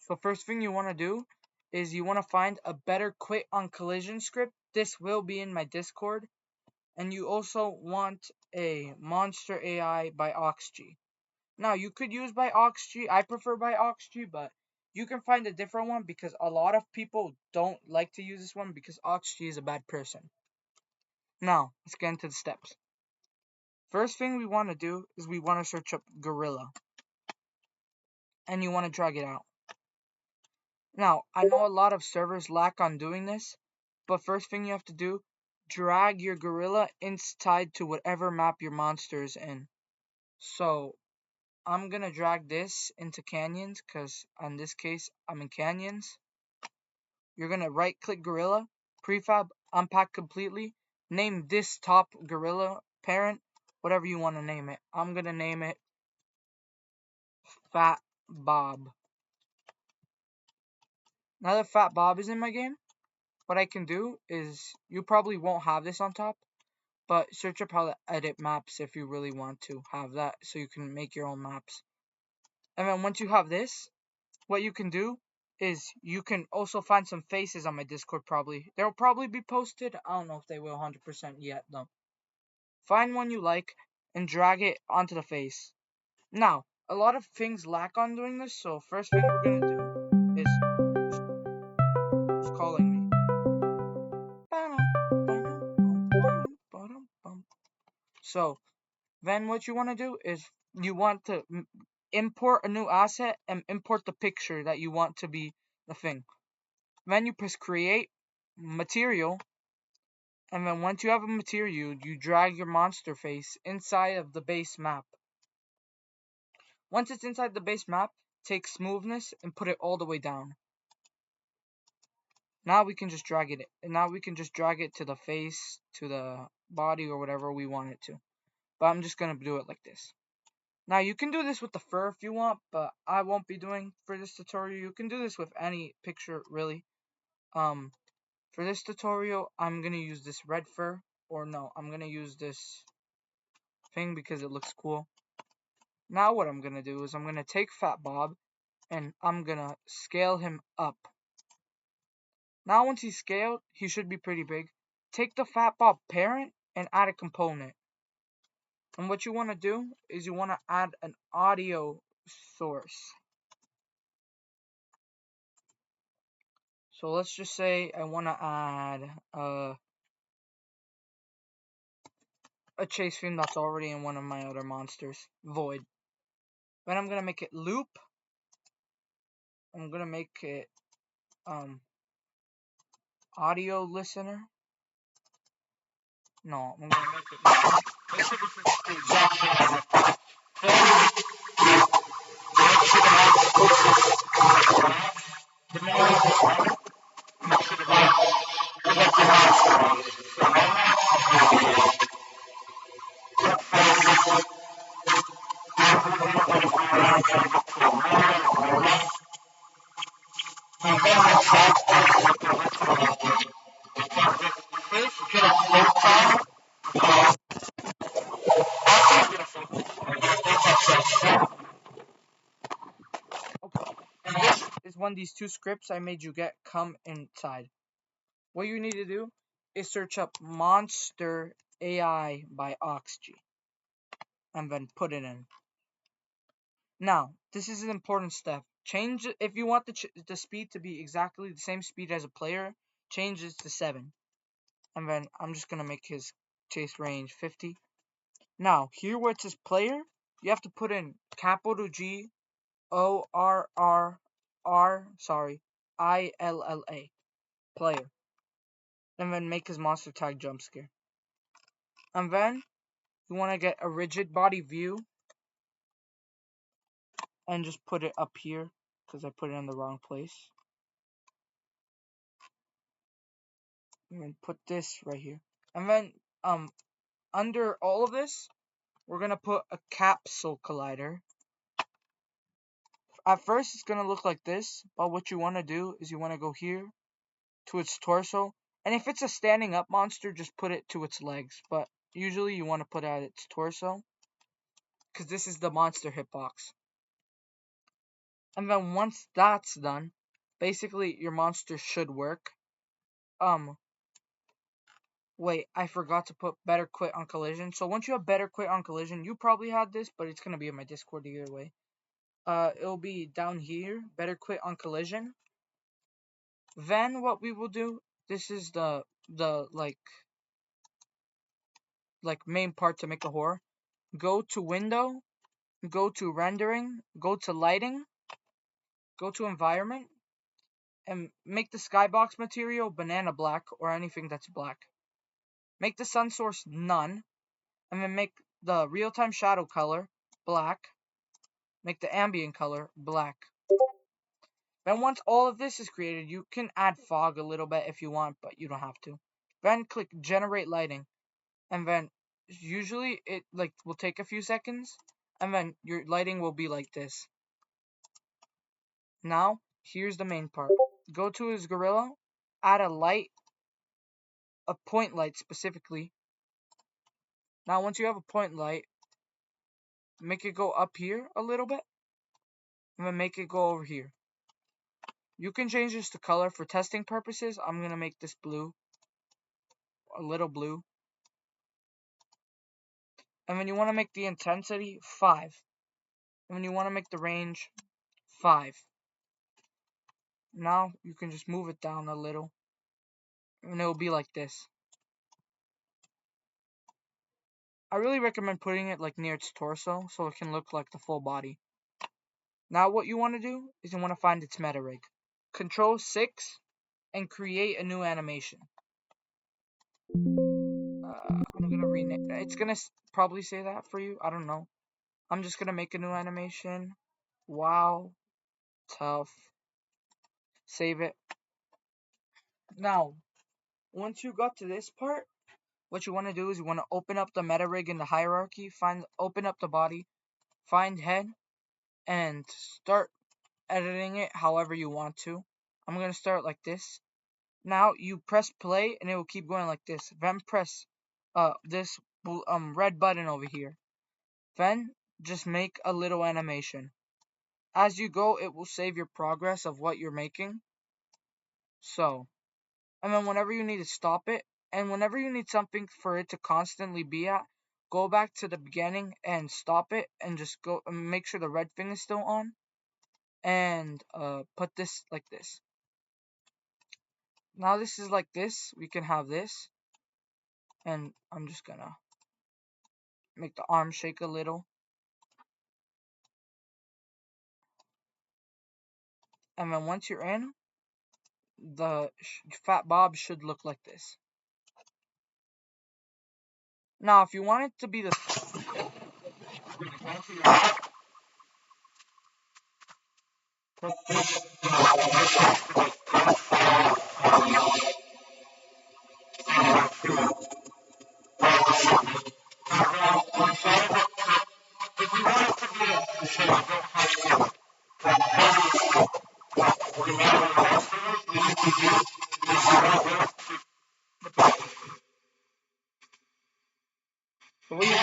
So first thing you want to do is you want to find a better quit on collision script. This will be in my Discord. And you also want a monster AI by OxG. Now you could use by OxG. I prefer by OxG, but you can find a different one because a lot of people don't like to use this one because OxG is a bad person. Now let's get into the steps. First thing we want to do is we want to search up Gorilla. And you want to drag it out. Now, I know a lot of servers lack on doing this, but first thing you have to do, drag your gorilla inside to whatever map your monster is in. So, I'm gonna drag this into canyons, because in this case, I'm in canyons. You're gonna right click gorilla, prefab, unpack completely, name this top gorilla parent, whatever you want to name it. I'm gonna name it Fat Bob. Now that Fat Bob is in my game, what I can do is, you probably won't have this on top, but search up how to edit maps if you really want to have that, so you can make your own maps. And then once you have this, what you can do is you can also find some faces on my Discord probably. They'll probably be posted. I don't know if they will 100% yet though. Find one you like and drag it onto the face. Now, a lot of things lack on doing this, so first thing we're gonna do is it's calling me. So then what you want to do is you want to import a new asset and import the picture that you want to be the thing. Then you press create material, and then once you have a material, you drag your monster face inside of the base map. Once it's inside the base map, take smoothness and put it all the way down. Now we can just drag it. Now we can just drag it to the face, to the body, or whatever we want it to. But I'm just gonna do it like this. Now you can do this with the fur if you want, but I won't be doing for this tutorial. You can do this with any picture really. For this tutorial, I'm gonna use this red fur, or no, I'm gonna use this thing because it looks cool. Now what I'm gonna do is I'm gonna take Fat Bob and I'm gonna scale him up. Now once he's scaled, he should be pretty big. Take the Fat Bob parent and add a component. And what you want to do is you want to add an audio source. So let's just say I want to add a chase theme that's already in one of my other monsters, Void. Then I'm gonna make it loop. I'm gonna make it audio listener. No, I'm gonna make okay. And this is when these two scripts I made you get come inside. What you need to do is search up Monster AI by OxG and then put it in. Now, this is an important step. Change if you want the speed to be exactly the same speed as a player, change this to 7. And then I'm just gonna make his chase range 50. Now, here where it says player, you have to put in capital G O R R R ILLA player. And then make his monster tag jump scare. And then you want to get a rigid body view and just put it up here because I put it in the wrong place. And then put this right here. And then under all of this, we're going to put a capsule collider. At first, it's going to look like this, but what you want to do is you want to go here to its torso. And if it's a standing up monster, just put it to its legs. But usually you want to put it at its torso, because this is the monster hitbox. And then once that's done, basically your monster should work. Wait, I forgot to put better quit on collision. So once you have better quit on collision, you probably had this, but it's going to be in my Discord either way. It'll be down here, better quit on collision. Then what we will do, this is the main part to make a horror. Go to window, go to rendering, go to lighting, go to environment, and make the skybox material banana black or anything that's black. Make the sun source none, and then make the real-time shadow color black. Make the ambient color black. Then once all of this is created, you can add fog a little bit if you want, but you don't have to. Then click generate lighting, and then usually it will take a few seconds, and then your lighting will be like this. Now here's the main part. Go to his gorilla, add a light, a point light specifically. Now once you have a point light, make it go up here a little bit, and then make it go over here. You can change this to color for testing purposes. I'm going to make this blue, a little blue. And then you want to make the intensity 5. And then you want to make the range 5. Now you can just move it down a little, and it'll be like this. I really recommend putting it near its torso so it can look like the full body. Now what you want to do is you want to find its meta rig. Control 6 and create a new animation. I'm gonna rename. It's gonna probably say that for you. I don't know. I'm just gonna make a new animation. Wow, tough. Save it. Now, once you got to this part, what you want to do is you want to open up the meta rig in the hierarchy. Open up the body, find head, and start editing it however you want to. I'm gonna start like this. Now you press play and it will keep going like this. Then press this red button over here. Then just make a little animation. As you go, it will save your progress of what you're making. So, and then whenever you need to stop it, and whenever you need something for it to constantly be at, go back to the beginning and stop it, and just go and make sure the red thing is still on, and put this like this. Now this is like this. We can have this, and I'm just gonna make the arm shake a little. And then once you're in, the Fat Bob should look like this. Now, if you want it to be the way you